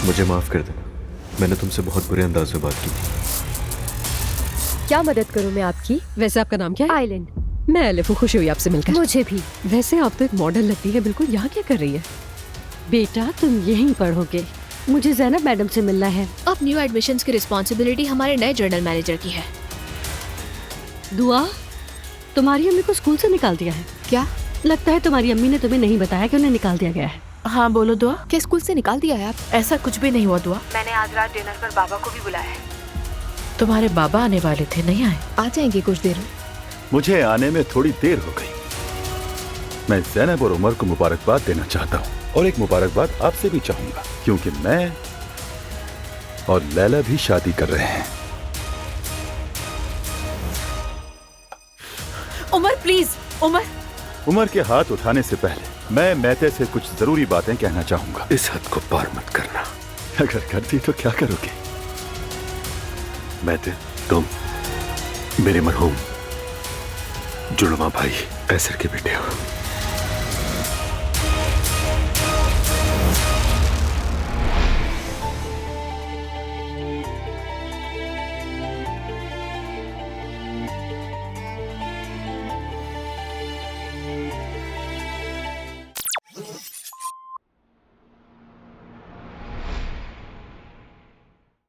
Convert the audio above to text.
मुझे माफ कर देना, मैंने तुमसे बहुत बुरे अंदाज में बात की थी। क्या मदद करूं मैं आपकी? वैसे आपका नाम क्या है? आइलैंड। मैं एलिफ हूँ, खुशी हुई आपसे मिलकर। मुझे भी। वैसे आप तो एक मॉडल लगती है, बिल्कुल। यहाँ क्या कर रही है? बेटा तुम यहीं पढ़ोगे, मुझे ज़ैनब मैडम से मिलना है। अब न्यू एडमिशन्स की रिस्पॉन्सिबिलिटी हमारे नए जर्नल मैनेजर की है। दुआ, तुम्हारी अम्मी को स्कूल से निकाल दिया है क्या? लगता है तुम्हारी अम्मी ने तुम्हें नहीं बताया कि उन्हें निकाल दिया गया है। हाँ बोलो दुआ। क्या स्कूल से निकाल दिया है आप? ऐसा कुछ भी नहीं हुआ दुआ। मैंने आज रात डिनर पर बाबा को भी बुलाया है। तुम्हारे बाबा आने वाले थे, नहीं आए? आ जाएंगे कुछ देर में। मुझे आने में थोड़ी देर हो गई। मैं ज़ैनब और उमर को मुबारकबाद देना चाहता हूँ, और एक मुबारकबाद आपसे भी चाहूंगा, क्योंकि मैं और लैला भी शादी कर रहे हैं। उमर प्लीज, उमर। उमर के हाथ उठाने से पहले मैं मैते से कुछ जरूरी बातें कहना चाहूंगा। इस हद को पार मत करना। अगर करती तो क्या करोगे? मैते, तुम मेरे मरहूम जुड़वा भाई ऐसर के बेटे हो।